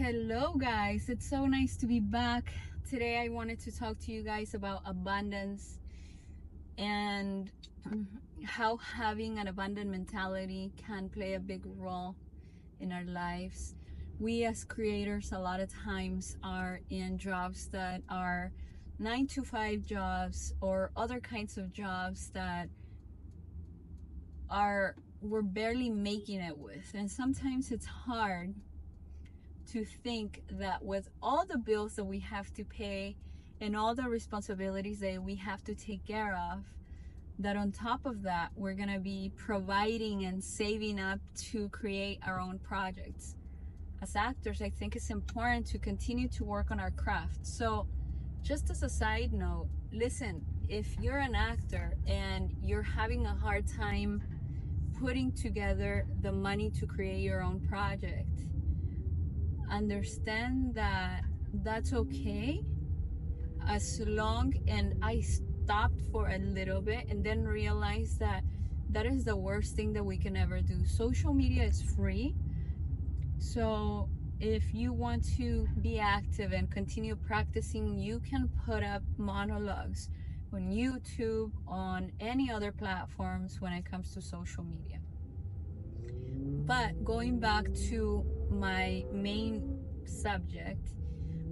Hello guys, it's so nice to be back. Today I wanted to talk to you guys about abundance and how having an abundant mentality can play a big role in our lives. We as creators a lot of times are in jobs that are 9 to 5 jobs or other kinds of jobs that we're barely making it with, and sometimes it's hard to think that with all the bills that we have to pay and all the responsibilities that we have to take care of, that on top of that we're gonna be providing and saving up to create our own projects. As actors, I think it's important to continue to work on our craft. So just as a side note, listen, if you're an actor and you're having a hard time putting together the money to create your own project, understand that that's okay, as long, and I stopped for a little bit and then realized that that is the worst thing that we can ever do. Social media is free, so if you want to be active and continue practicing, you can put up monologues on YouTube, on any other platforms when it comes to social media. But going back to my main subject,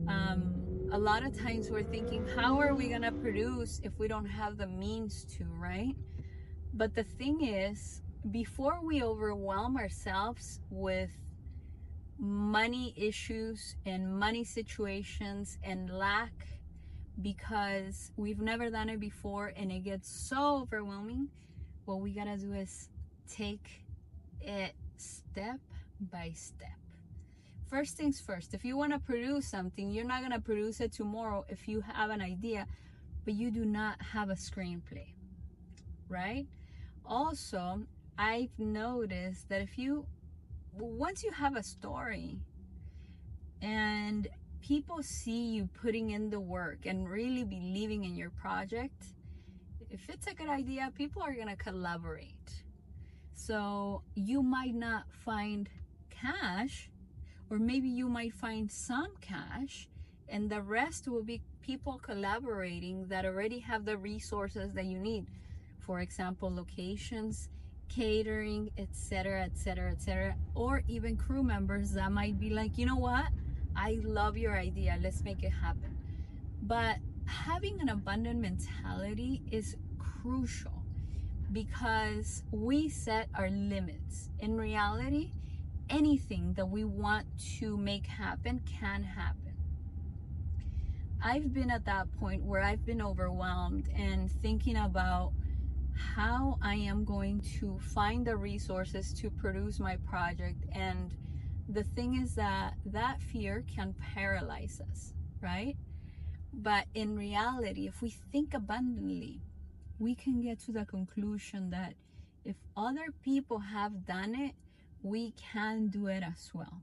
a lot of times we're thinking, how are we gonna produce if we don't have the means to, right? But the thing is, before we overwhelm ourselves with money issues and money situations and lack because we've never done it before and it gets so overwhelming, what we gotta do is take it step by step. First things first, if you want to produce something, you're not going to produce it tomorrow if you have an idea, but you do not have a screenplay, right? Also, I've noticed that once you have a story and people see you putting in the work and really believing in your project, if it's a good idea, people are going to collaborate. So you might not find cash, or maybe you might find some cash, and the rest will be people collaborating that already have the resources that you need. For example, locations, catering, etc., etc., etc., or even crew members that might be like, you know what, I love your idea, let's make it happen. But having an abundant mentality is crucial, because we set our limits. In reality, anything that we want to make happen can happen. I've been at that point where I've been overwhelmed and thinking about how I am going to find the resources to produce my project. And the thing is that fear can paralyze us, right? But in reality, if we think abundantly, we can get to the conclusion that if other people have done it, we can do it as well.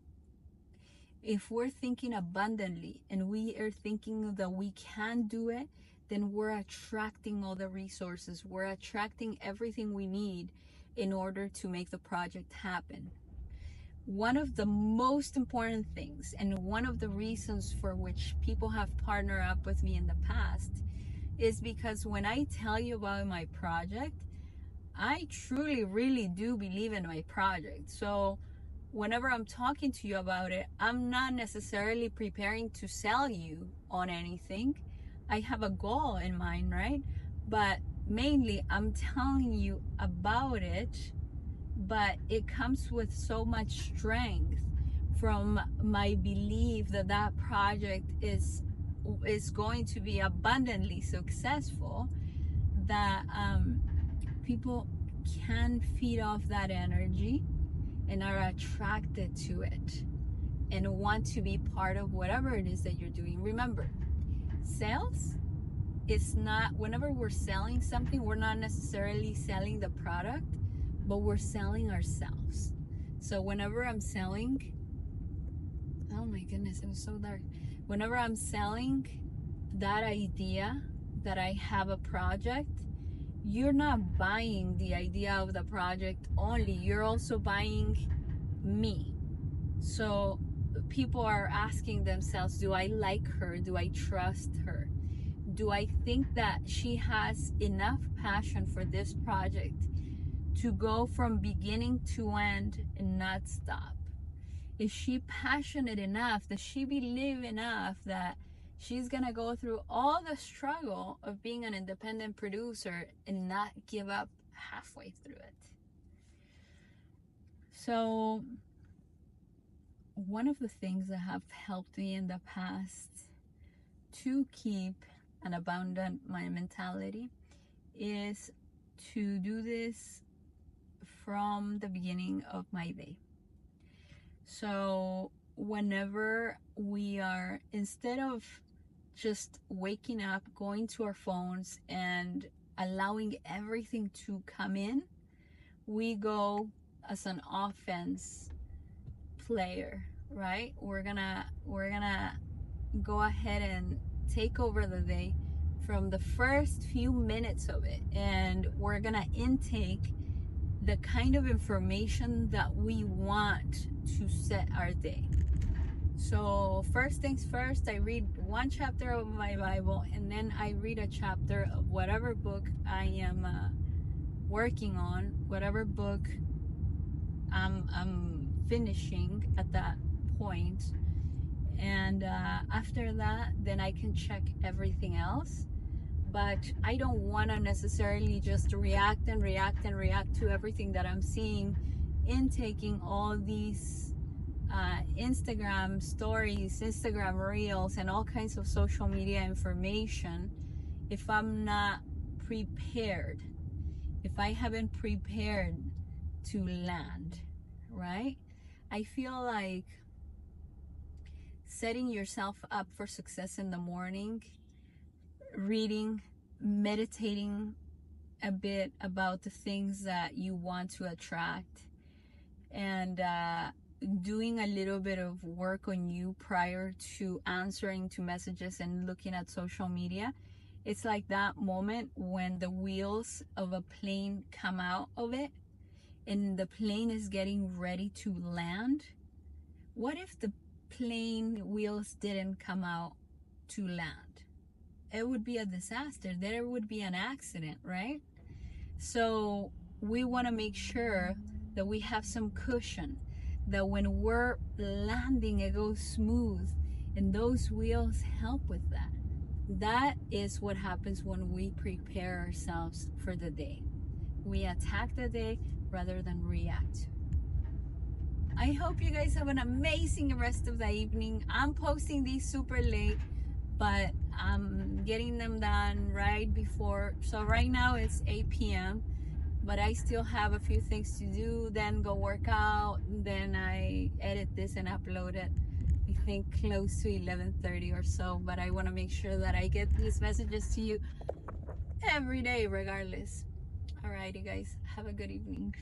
If we're thinking abundantly and we are thinking that we can do it, then we're attracting all the resources. We're attracting everything we need in order to make the project happen. One of the most important things, and one of the reasons for which people have partnered up with me in the past, is because when I tell you about my project, I truly, really do believe in my project. So whenever I'm talking to you about it, I'm not necessarily preparing to sell you on anything. I have a goal in mind, right? But mainly I'm telling you about it, but it comes with so much strength from my belief that that project is going to be abundantly successful, that people can feed off that energy and are attracted to it and want to be part of whatever it is that you're doing. Remember, sales is not, whenever we're selling something, we're not necessarily selling the product, but we're selling ourselves. So whenever I'm selling, oh my goodness, it was so dark. Whenever I'm selling that idea that I have a project, you're not buying the idea of the project only, you're also buying me. So people are asking themselves, do I like her? Do I trust her? Do I think that she has enough passion for this project to go from beginning to end and not stop? Is she passionate enough? Does she believe enough that she's gonna go through all the struggle of being an independent producer and not give up halfway through it? So one of the things that have helped me in the past to keep an abundant mind mentality is to do this from the beginning of my day. So whenever we are, instead of just waking up, going to our phones and allowing everything to come in, we go as an offense player, right? We're gonna go ahead and take over the day from the first few minutes of it, and we're gonna intake the kind of information that we want to set our day. So first things first, I read one chapter of my Bible, and then I read a chapter of whatever book I am working on, whatever book I'm finishing at that point. And after that, then I can check everything else. But I don't want to necessarily just react to everything that I'm seeing, intaking all these Instagram stories, Instagram reels, and all kinds of social media information if I'm not prepared, if I haven't prepared to land, right? I feel like setting yourself up for success in the morning, reading, meditating a bit about the things that you want to attract, and doing a little bit of work on you prior to answering to messages and looking at social media. It's like that moment when the wheels of a plane come out of it and the plane is getting ready to land. What if the plane wheels didn't come out to land? It would be a disaster. There would be an accident, right? So we want to make sure that we have some cushion, that when we're landing, it goes smooth, and those wheels help with that. That is what happens when we prepare ourselves for the day. We attack the day rather than react. I hope you guys have an amazing rest of the evening. I'm posting these super late, but I'm getting them done right before. So right now it's 8 p.m. but I still have a few things to do, then go work out, then I edit this and upload it, I think close to 11:30 or so. But I want to make sure that I get these messages to you every day regardless. Alrighty guys, have a good evening.